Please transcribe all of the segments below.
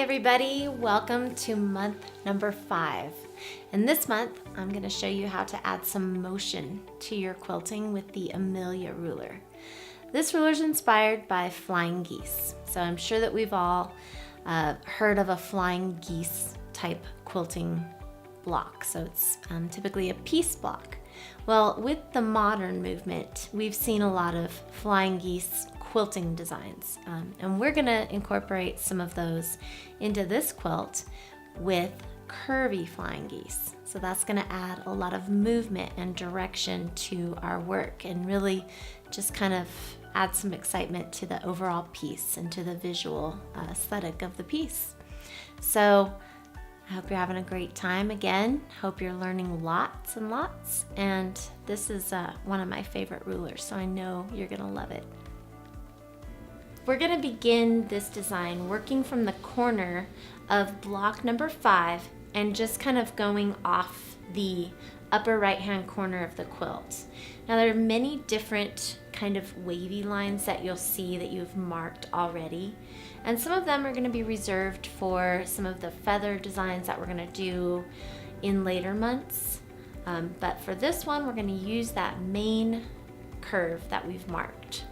everybody, welcome to month number 5. And this month, I'm going to show you how to add some motion to your quilting with the Amelia ruler. This ruler is inspired by flying geese. So I'm sure that we've all heard of a flying geese type quilting block. So it's typically a piece block. Well, with the modern movement, we've seen a lot of flying geese quilting designs, and we're going to incorporate some of those into this quilt with curvy flying geese. So that's going to add a lot of movement and direction to our work and really just kind of add some excitement to the overall piece and to the visual aesthetic of the piece. So I hope you're having a great time again. Hope you're learning lots and lots, and this is one of my favorite rulers, so I know you're going to love it. We're going to begin this design working from the corner of block number 5 and just kind of going off the upper right hand corner of the quilt. Now there are many different kind of wavy lines that you'll see that you've marked already, and some of them are going to be reserved for some of the feather designs that we're going to do in later months, but for this one we're going to use that main curve that we've marked.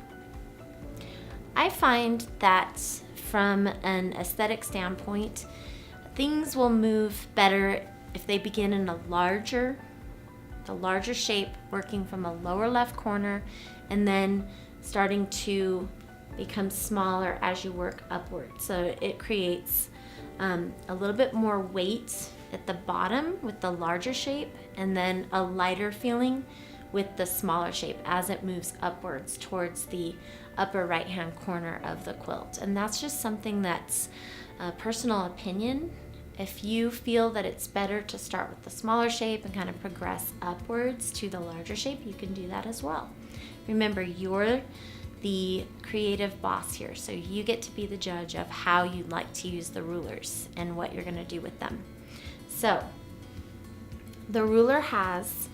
I find that from an aesthetic standpoint, things will move better if they begin in the larger shape, working from a lower left corner and then starting to become smaller as you work upward. So it creates a little bit more weight at the bottom with the larger shape and then a lighter feeling with the smaller shape as it moves upwards towards the upper right hand corner of the quilt. And that's just something that's a personal opinion. If you feel that it's better to start with the smaller shape and kind of progress upwards to the larger shape, you can do that as well. Remember, you're the creative boss here, so you get to be the judge of how you'd like to use the rulers and what you're going to do with them. So the ruler has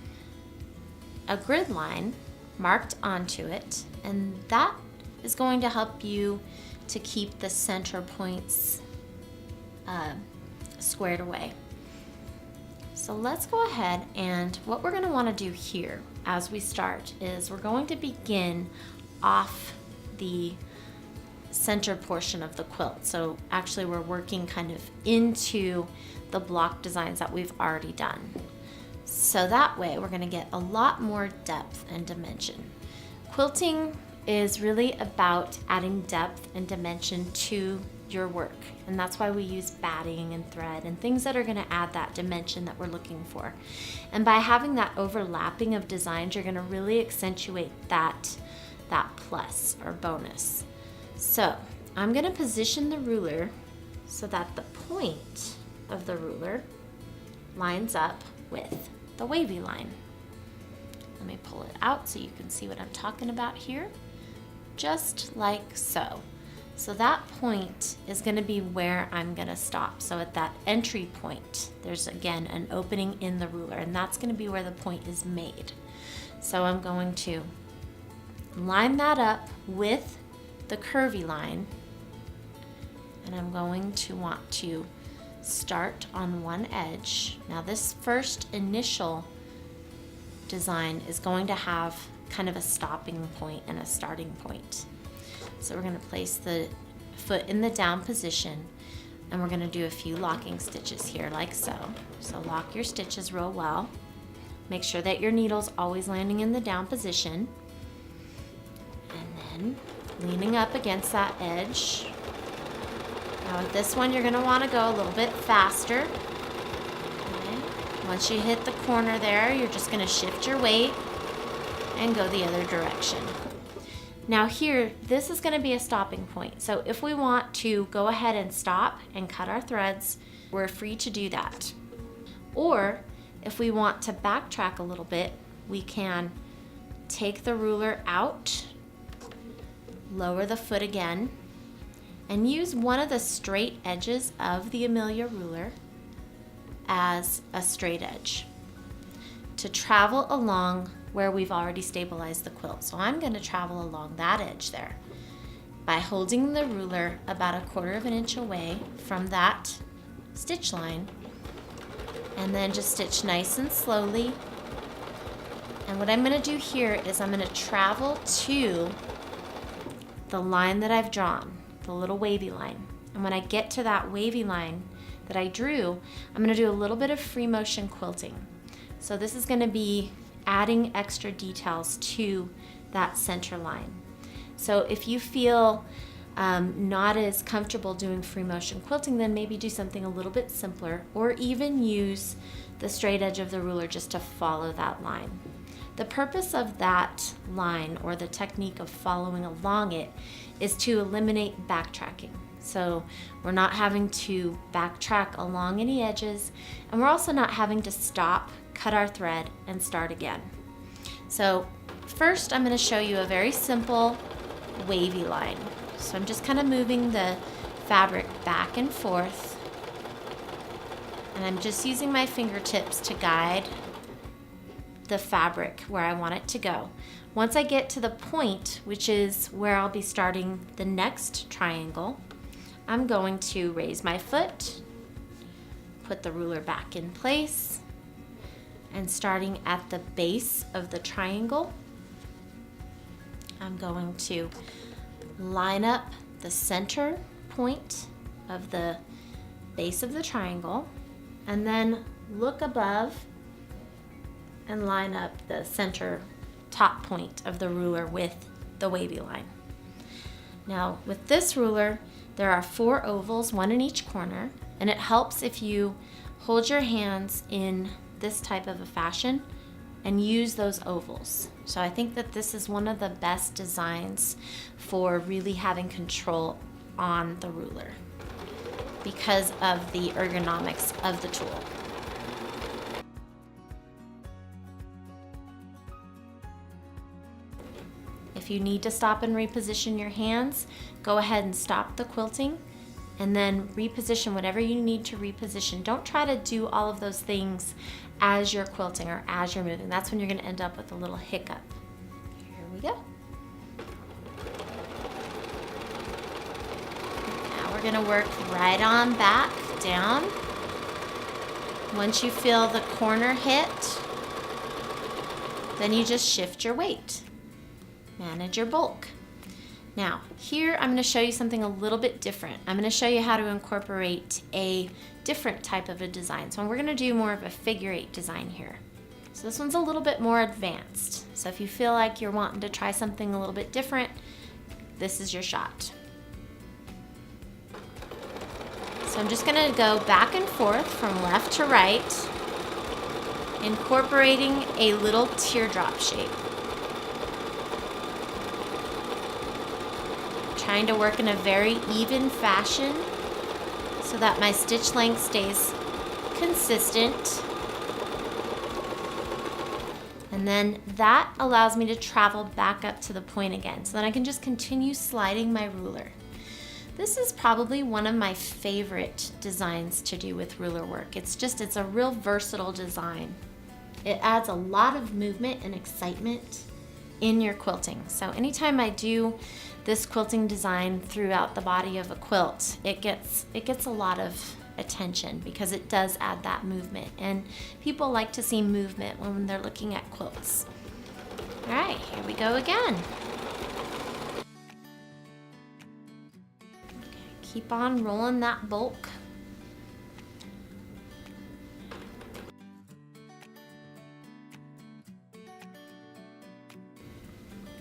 a grid line marked onto it, and that is going to help you to keep the center points squared away. So let's go ahead, and what we're going to want to do here as we start is we're going to begin off the center portion of the quilt. So actually we're working kind of into the block designs that we've already done. So that way we're going to get a lot more depth and dimension. Quilting is really about adding depth and dimension to your work, and that's why we use batting and thread and things that are going to add that dimension that we're looking for. And by having that overlapping of designs, you're going to really accentuate that plus or bonus. So I'm going to position the ruler so that the point of the ruler lines up with the wavy line. Let me pull it out so you can see what I'm talking about here. Just like so. So that point is going to be where I'm going to stop. So at that entry point, there's again an opening in the ruler, and that's going to be where the point is made. So I'm going to line that up with the curvy line, and I'm going to want to start on one edge. Now this first initial design is going to have kind of a stopping point and a starting point. So we're going to place the foot in the down position, and we're going to do a few locking stitches here like so. So lock your stitches real well. Make sure that your needle's always landing in the down position, and then leaning up against that edge. Now with this one, you're going to want to go a little bit faster. Okay. Once you hit the corner there, you're just going to shift your weight and go the other direction. Now here, this is going to be a stopping point. So if we want to go ahead and stop and cut our threads, we're free to do that. Or if we want to backtrack a little bit, we can take the ruler out, lower the foot again, and use one of the straight edges of the Amelia ruler as a straight edge to travel along where we've already stabilized the quilt. So I'm going to travel along that edge there. by holding the ruler about 1/4 of an inch away from that stitch line, and then just stitch nice and slowly. And what I'm going to do here is I'm going to travel to the line that I've drawn, the little wavy line. And when I get to that wavy line that I drew, I'm going to do a little bit of free motion quilting. So this is going to be adding extra details to that center line. So if you feel not as comfortable doing free motion quilting, then maybe do something a little bit simpler, or even use the straight edge of the ruler just to follow that line. The purpose of that line, or the technique of following along it, is to eliminate backtracking. So we're not having to backtrack along any edges, and we're also not having to stop, cut our thread, and start again. So first I'm going to show you a very simple wavy line. So I'm just kind of moving the fabric back and forth, and I'm just using my fingertips to guide the fabric where I want it to go. Once I get to the point, which is where I'll be starting the next triangle, I'm going to raise my foot, put the ruler back in place, and starting at the base of the triangle, I'm going to line up the center point of the base of the triangle, and then look above and line up the center top point of the ruler with the wavy line. Now with this ruler, there are 4 ovals, 1 in each corner, and it helps if you hold your hands in this type of a fashion and use those ovals. So I think that this is one of the best designs for really having control on the ruler because of the ergonomics of the tool. If you need to stop and reposition your hands, go ahead and stop the quilting and then reposition whatever you need to reposition. Don't try to do all of those things as you're quilting or as you're moving. That's when you're going to end up with a little hiccup. Here we go. Now we're going to work right on back down. Once you feel the corner hit, then you just shift your weight. Manage your bulk. Now, here I'm going to show you something a little bit different. I'm going to show you how to incorporate a different type of a design. So we're going to do more of a figure 8 design here. So this one's a little bit more advanced. So if you feel like you're wanting to try something a little bit different, this is your shot. So I'm just going to go back and forth from left to right, incorporating a little teardrop shape. Trying to work in a very even fashion so that my stitch length stays consistent. And then that allows me to travel back up to the point again, so that I can just continue sliding my ruler. This is probably one of my favorite designs to do with ruler work. It's a real versatile design. It adds a lot of movement and excitement in your quilting. So anytime I do this quilting design throughout the body of a quilt, it gets a lot of attention because it does add that movement, and people like to see movement when they're looking at quilts. All right, here we go again. Okay, keep on rolling that bulk.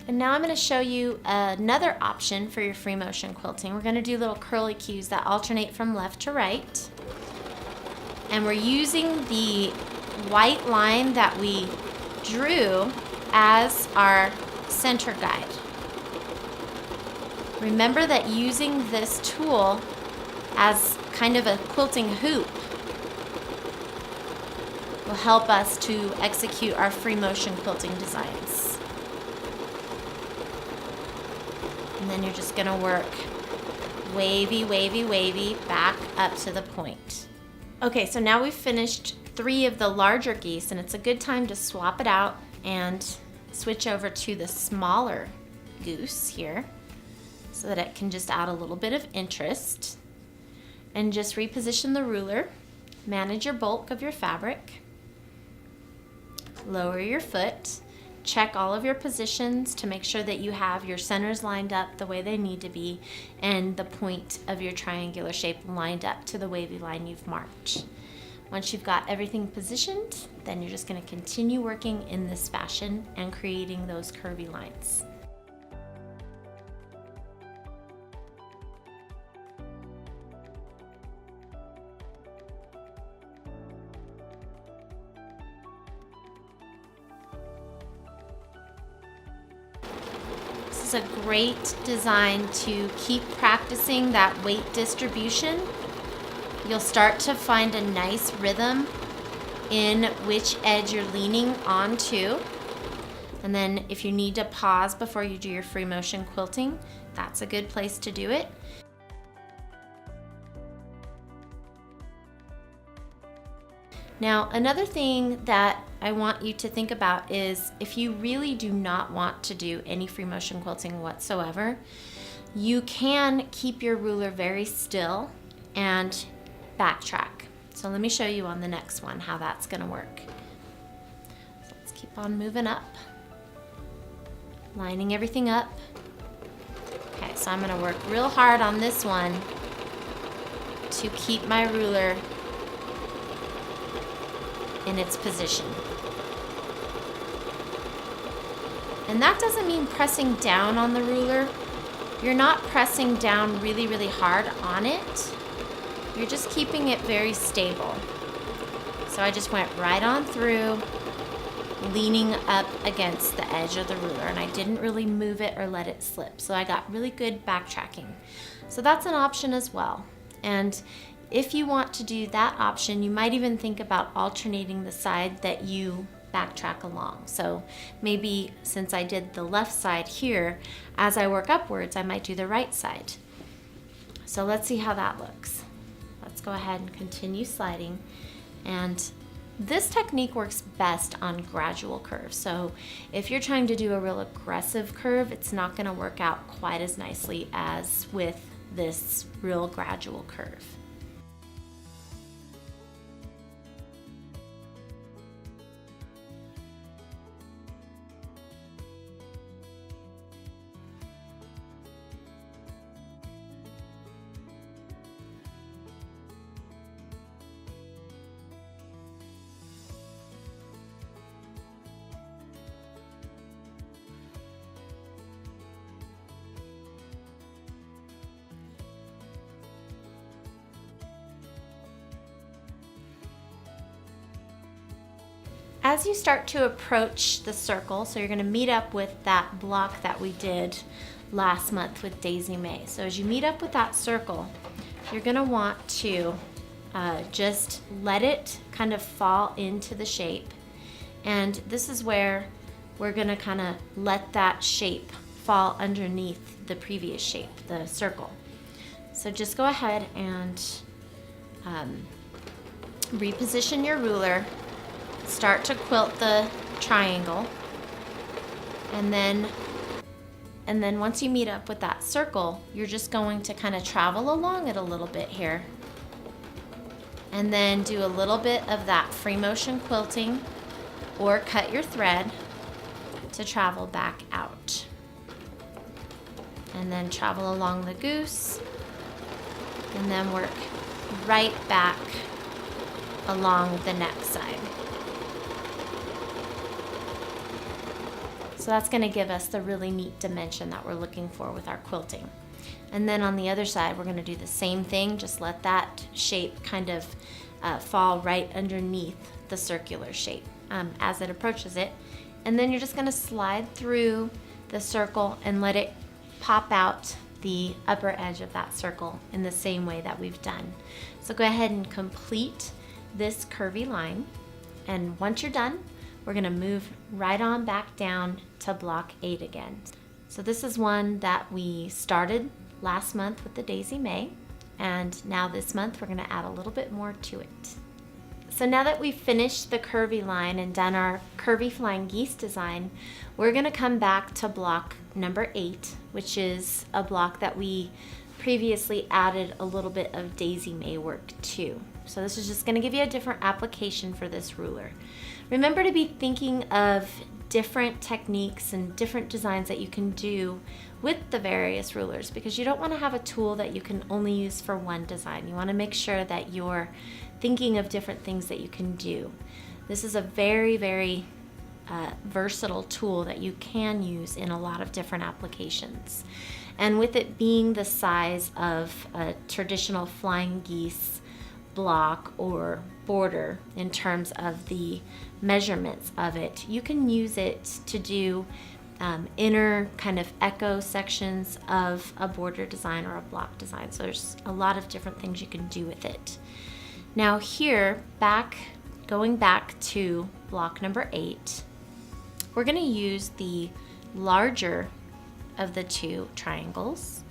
And now I'm going to show you another option for your free motion quilting. We're going to do little curly cues that alternate from left to right. And we're using the white line that we drew as our center guide. Remember that using this tool as kind of a quilting hoop will help us to execute our free motion quilting designs. And then you're just going to work wavy, wavy, wavy back up to the point. Okay, so now we've finished 3 of the larger geese, and it's a good time to swap it out and switch over to the smaller goose here. so that it can just add a little bit of interest. And just reposition the ruler, manage your bulk of your fabric, lower your foot, check all of your positions to make sure that you have your centers lined up the way they need to be and the point of your triangular shape lined up to the wavy line you've marked. Once you've got everything positioned, then you're just going to continue working in this fashion and creating those curvy lines. This is a great design to keep practicing that weight distribution. You'll start to find a nice rhythm in which edge you're leaning onto. And then if you need to pause before you do your free motion quilting, that's a good place to do it. Now, another thing that I want you to think about is if you really do not want to do any free motion quilting whatsoever, you can keep your ruler very still and backtrack. So let me show you on the next one how that's going to work. So let's keep on moving up, lining everything up. Okay, so I'm going to work real hard on this one to keep my ruler in its position. And that doesn't mean pressing down on the ruler. You're not pressing down really, really hard on it. You're just keeping it very stable. So I just went right on through, leaning up against the edge of the ruler, and I didn't really move it or let it slip. So I got really good backtracking. So that's an option as well. And if you want to do that option, you might even think about alternating the side that you backtrack along. So maybe since I did the left side here, as I work upwards, I might do the right side. So let's see how that looks. Let's go ahead and continue sliding. And this technique works best on gradual curves. So if you're trying to do a real aggressive curve, it's not going to work out quite as nicely as with this real gradual curve. As you start to approach the circle, so you're going to meet up with that block that we did last month with Daisy May. So as you meet up with that circle, you're going to want to just let it kind of fall into the shape. And this is where we're going to kind of let that shape fall underneath the previous shape, the circle. So just go ahead and reposition your ruler. Start to quilt the triangle, and then once you meet up with that circle, you're just going to kind of travel along it a little bit here, and then do a little bit of that free motion quilting or cut your thread to travel back out, and then travel along the goose, and then work right back along the next side. So that's going to give us the really neat dimension that we're looking for with our quilting. And then on the other side, we're going to do the same thing, just let that shape kind of fall right underneath the circular shape as it approaches it. And then you're just going to slide through the circle and let it pop out the upper edge of that circle in the same way that we've done. So go ahead and complete this curvy line. And once you're done, we're going to move right on back down to block 8 again. So this is one that we started last month with the Daisy May, and now this month we're going to add a little bit more to it. So now that we've finished the curvy line and done our curvy flying geese design, we're going to come back to block number 8, which is a block that we previously added a little bit of daisy May work to. So this is just going to give you a different application for this ruler. Remember to be thinking of different techniques and different designs that you can do with the various rulers, because you don't want to have a tool that you can only use for one design. You want to make sure that you're thinking of different things that you can do. This is a very, very versatile tool that you can use in a lot of different applications. And with it being the size of a traditional flying geese block or border in terms of the measurements of it, you can use it to do inner kind of echo sections of a border design or a block design. So there's a lot of different things you can do with it. Now here, going back to block number 8, we're going to use the larger of the two triangles,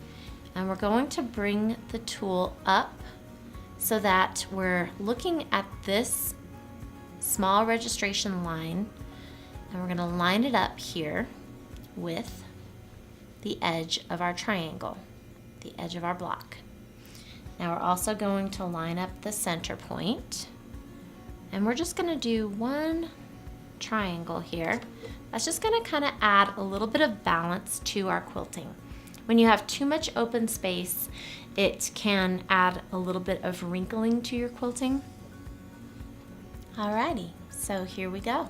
and we're going to bring the tool up so that we're looking at this small registration line, and we're going to line it up here with the edge of our triangle, the edge of our block. Now we're also going to line up the center point, and we're just going to do one triangle here. That's just going to kind of add a little bit of balance to our quilting. When you have too much open space, it can add a little bit of wrinkling to your quilting. Alrighty, so here we go.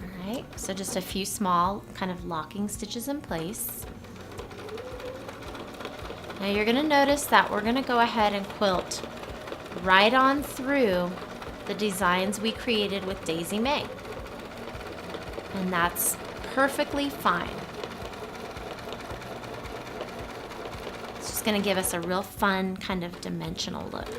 Alright, so just a few small kind of locking stitches in place. Now you're going to notice that we're going to go ahead and quilt right on through the designs we created with Daisy May. And that's perfectly fine. It's just going to give us a real fun kind of dimensional look.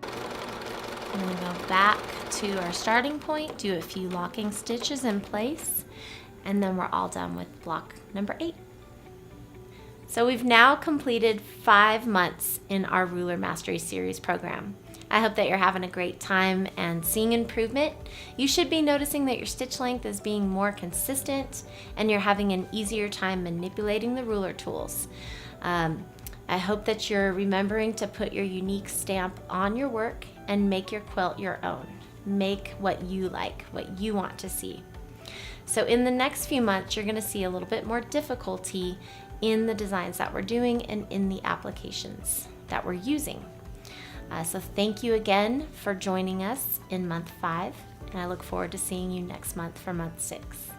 I'm going to go back to our starting point, do a few locking stitches in place, and then we're all done with block number 8. So we've now completed 5 months in our Ruler Mastery Series program. I hope that you're having a great time and seeing improvement. You should be noticing that your stitch length is being more consistent and you're having an easier time manipulating the ruler tools. I hope that you're remembering to put your unique stamp on your work and make your quilt your own. Make what you like, what you want to see. So in the next few months, you're going to see a little bit more difficulty in the designs that we're doing and in the applications that we're using. So thank you again for joining us in month 5, and I look forward to seeing you next month for month 6.